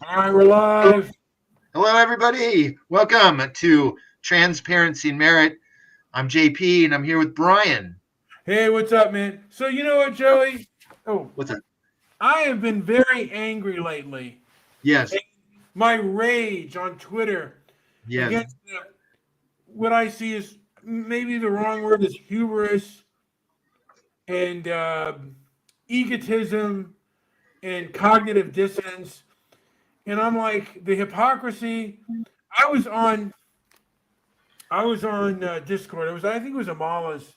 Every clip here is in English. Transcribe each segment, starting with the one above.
All right, we're live. Hello, everybody. Welcome to Transparency and Merit. I'm JP, and I'm here with Brian. Hey, what's up, man? So you know what, Joey? Oh, What's up? I have been very angry lately. Yes, My rage on Twitter yes. against what I see is maybe the wrong word is hubris and egotism and cognitive dissonance. And I'm like the hypocrisy. I was on Discord. I think it was Amala's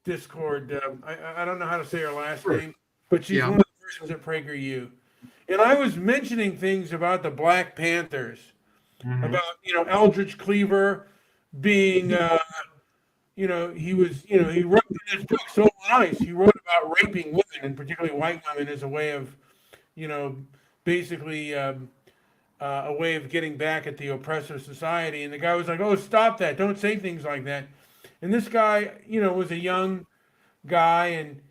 Discord. I don't know how to say her last Sure. name, but she's Yeah. one of the persons at PragerU. And I was mentioning things about the Black Panthers, Mm-hmm. about Eldridge Cleaver being, he wrote in his book So Nice. He wrote about raping women, and particularly white women, as a way of, you know, basically a way of getting back at the oppressive society. And the guy was like, "Oh, stop that! Don't say things like that." And this guy, was a young guy, and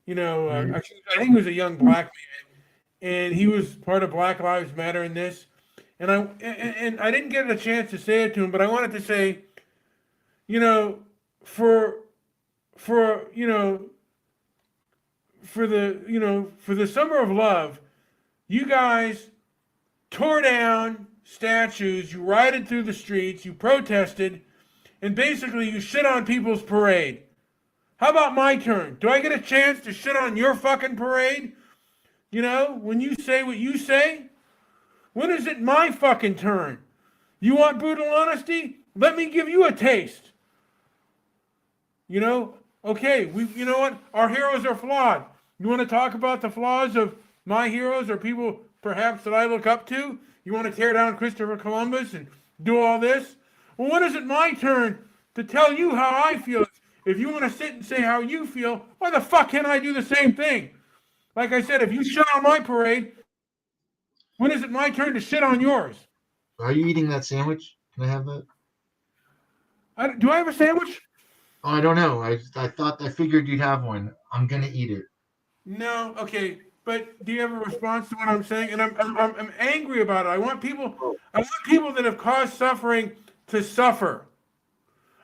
Mm-hmm. I think he was a young black man, and he was part of Black Lives Matter in this. And I didn't get a chance to say it to him, but I wanted to say, you know, for for for the summer of love, you guys tore down statues, you rioted through the streets, you protested, and basically you shit on people's parade. How about my turn? Do I get a chance to shit on your fucking parade? When you say what you say? When is it my fucking turn? You want brutal honesty? Let me give you a taste. You know? Okay, you know what? Our heroes are flawed. You want to talk about the flaws of my heroes or people perhaps that I look up to? You want to tear down Christopher Columbus and do all this? Well, when is it my turn to tell you how I feel? If you want to sit and say how you feel, why the fuck can't I do the same thing? Like I said, if you shit on my parade, when is it my turn to shit on yours? Are you eating that sandwich? Can I have that? Do I have a sandwich? Oh, I don't know. I figured you'd have one. I'm gonna eat it. No. Okay. But do you have a response to what I'm saying? And I'm angry about it. Oh, I want people that have caused suffering to suffer.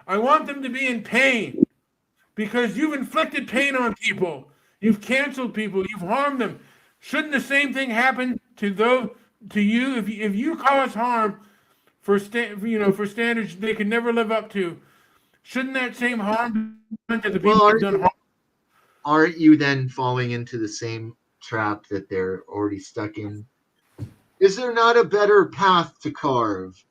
I want them to be in pain because you've inflicted pain on people. You've canceled people. You've harmed them. Shouldn't the same thing happen to you if you cause harm for standards they can never live up to? Shouldn't that same harm be done to the people well, who've done harm? aren't you then falling into the same trap that they're already stuck in? Is there not a better path to carve?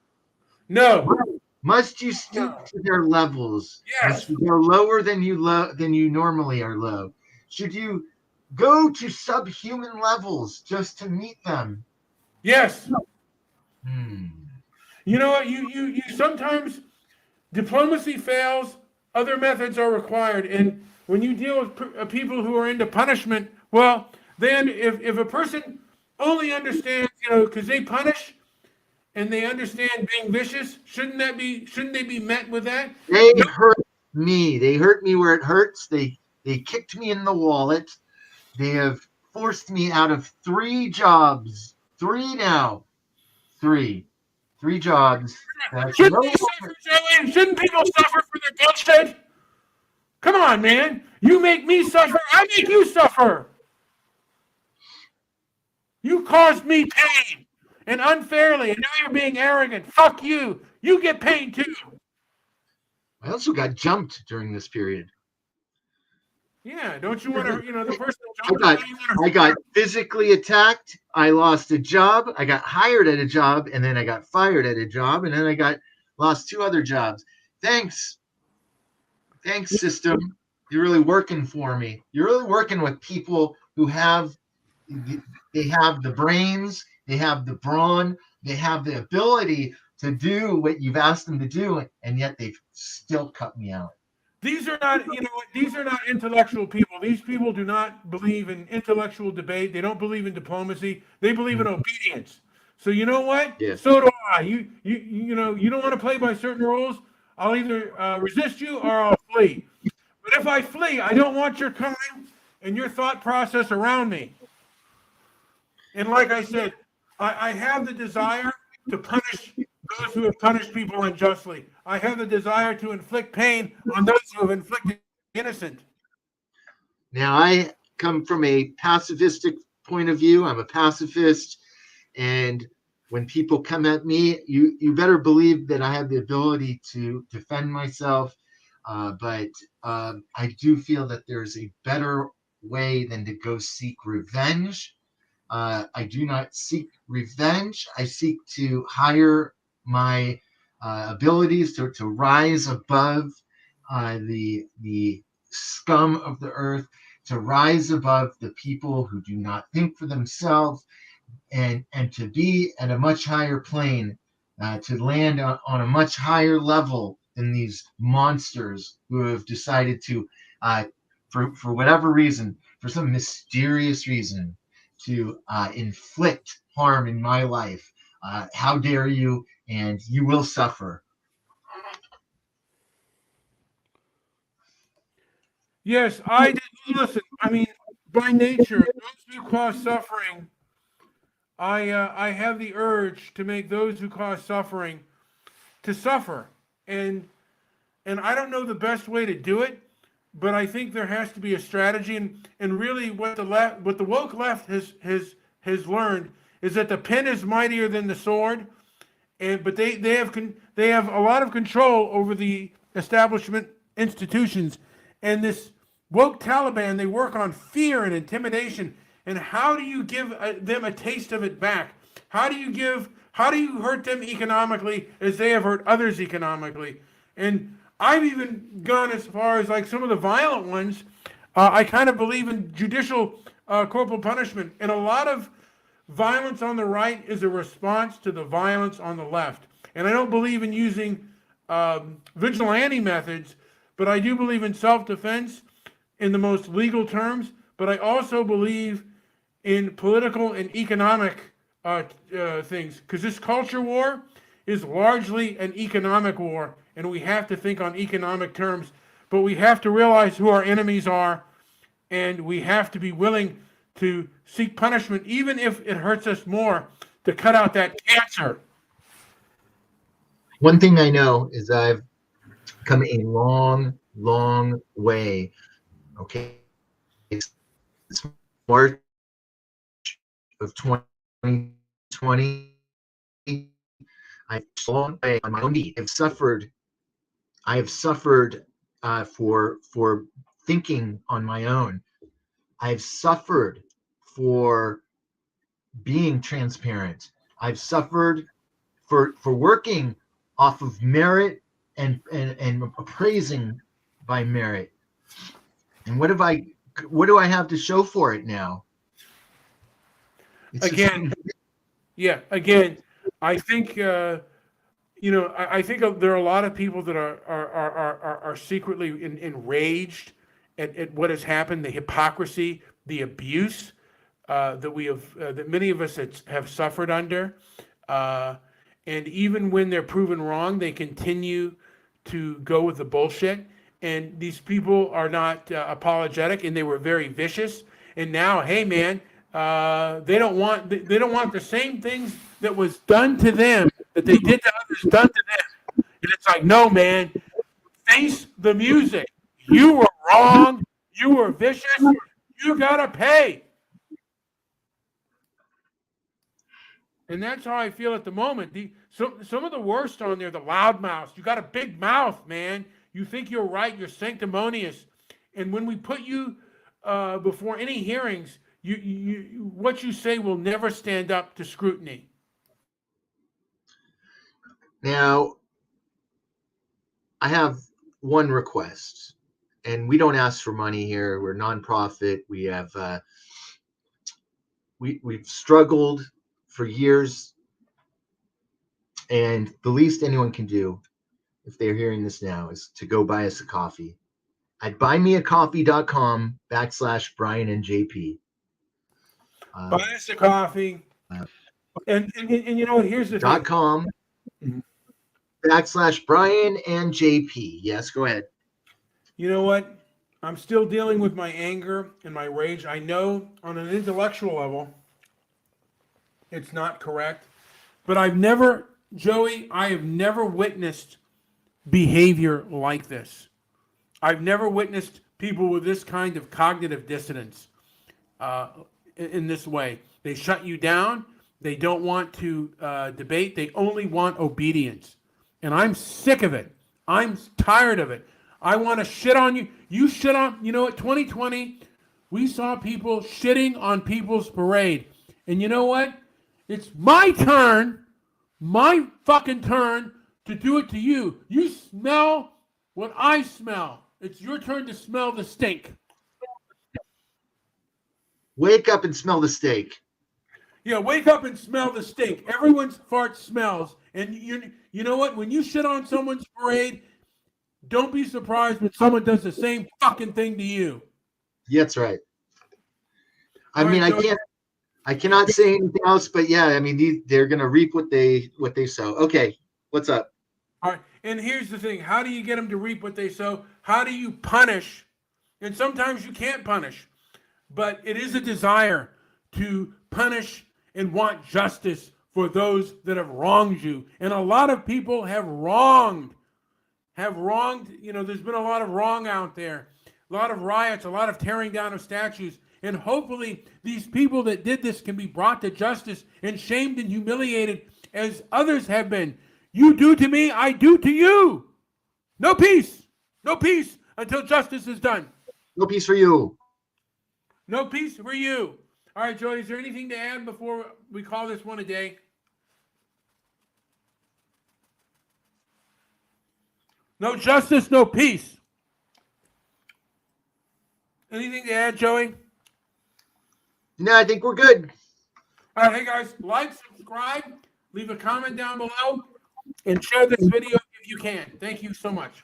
No. Must you stoop to their levels? Must Yes. you go lower than you normally are low? Should you go to subhuman levels just to meet them? Yes. Hmm. You know what? You sometimes diplomacy fails. Other methods are required, and when you deal with people who are into punishment, well, then if a person only understands, because they punish and they understand being vicious, shouldn't they be met with that? They No. hurt me. They hurt me where it hurts. They kicked me in the wallet. They have forced me out of 3 jobs. Three now. Three. 3 jobs. That's Shouldn't no they longer. suffer, Joey? Shouldn't people suffer for their bloodshed? Come on, man. You make me suffer. I make you suffer. You caused me pain and unfairly, and now you're being arrogant. Fuck you. You get pain too. I also got jumped during this period. Yeah, don't you want to, the person that I jumped on got you, you want to I hurt got them? physically attacked. I lost a job. I got hired at a job, and then I got fired at a job, and then I got lost 2 other jobs. Thanks, thanks, system. You're really working for me. You're really working with people who have the brains, they have the brawn, they have the ability to do what you've asked them to do, and yet they've still cut me out. These are not, these are not intellectual people. These people do not believe in intellectual debate. They don't believe in diplomacy. They believe in obedience. So you know what? Yeah. So do I. You don't want to play by certain rules. I'll either resist you or I'll flee. But if I flee, I don't want your time and your thought process around me. And like I said, I have the desire to punish those who have punished people unjustly. I have the desire to inflict pain on those who have inflicted innocent. Now, I come from a pacifistic point of view. I'm a pacifist. And when people come at me, you better believe that I have the ability to defend myself. But I do feel that there's a better way than to go seek revenge. I do not seek revenge. I seek to hire my abilities to rise above the scum of the earth, to rise above the people who do not think for themselves, and to be at a much higher plane, to land on a much higher level than these monsters who have decided to, for whatever reason, for some mysterious reason, to inflict harm in my life. How dare you? And you will suffer. Yes, I did. Listen, I mean, by nature, those who cause suffering, I have the urge to make those who cause suffering to suffer, and and I don't know the best way to do it, but I think there has to be a strategy, and really what the woke left has learned is that the pen is mightier than the sword, and but they have a lot of control over the establishment institutions, and this woke Taliban, they work on fear and intimidation. And how do you give them a taste of it back? How do you hurt them economically as they have hurt others economically? And I've even gone as far as like some of the violent ones. I kind of believe in judicial corporal punishment, and a lot of violence on the right is a response to the violence on the left. And I don't believe in using vigilante methods, but I do believe in self-defense in the most legal terms. But I also believe in political and economic things, because this culture war is largely an economic war, and we have to think on economic terms. But we have to realize who our enemies are, and we have to be willing to seek punishment, even if it hurts us more, to cut out that cancer. One thing I know is I've come a long, long way. Okay. It's March of 2020. I've long way on my own feet. I have suffered for thinking on my own. I've suffered for being transparent. I've suffered for working off of merit and appraising by merit. And what do I have to show for it now? It's Again, yeah, again, I think I think there are a lot of people that are secretly enraged at what has happened, the hypocrisy, the abuse that many of us have suffered under. Uh, and even when they're proven wrong, they continue to go with the bullshit. And these people are not apologetic, and they were very vicious. And now, hey man, they don't want the same things that was done to them that they did to others done to them. And it's like, no man, face the music. You were wrong. You were vicious. You gotta pay. And that's how I feel at the moment. Some of the worst on there, the loudmouths. You got a big mouth, man. You think you're right. You're sanctimonious. And when we put you before any hearings, what you say will never stand up to scrutiny. Now, I have one request, and we don't ask for money here. We're nonprofit. We've struggled for years, and the least anyone can do, if they're hearing this now, is to go buy us a coffee at buymeacoffee.com/Brian and JP. Buy us a coffee. And you know, here's the thing. .com /Brian and JP. Yes, go ahead. You know what? I'm still dealing with my anger and my rage. I know on an intellectual level It's not correct. But I've never, Joey, I have never witnessed behavior like this. I've never witnessed people with this kind of cognitive dissonance in this way. They shut you down. They don't want to debate. They only want obedience. And I'm sick of it. I'm tired of it. I want to shit on you. You shit on, you know what, 2020, we saw people shitting on people's parade. And you know what? It's my turn, my fucking turn to do it to you. You smell what I smell. It's your turn to smell the stink. Wake up and smell the steak. Yeah, wake up and smell the stink. Everyone's fart smells. And you know what? When you shit on someone's parade, don't be surprised when someone does the same fucking thing to you. Yeah, that's right. I mean, I cannot say anything else, but yeah, I mean, they're gonna reap what they sow. Okay, what's up? All right, and here's the thing: how do you get them to reap what they sow? How do you punish? And sometimes you can't punish, but it is a desire to punish and want justice for those that have wronged you. And a lot of people have wronged. You know, there's been a lot of wrong out there, a lot of riots, a lot of tearing down of statues. And hopefully these people that did this can be brought to justice and shamed and humiliated as others have been. You do to me, I do to you. No peace. No peace until justice is done. No peace for you. No peace for you. All right, Joey, is there anything to add before we call this one a day? No justice, no peace. Anything to add, Joey? No, I think we're good. All right, hey guys, like, subscribe, leave a comment down below, and share this video if you can. Thank you so much.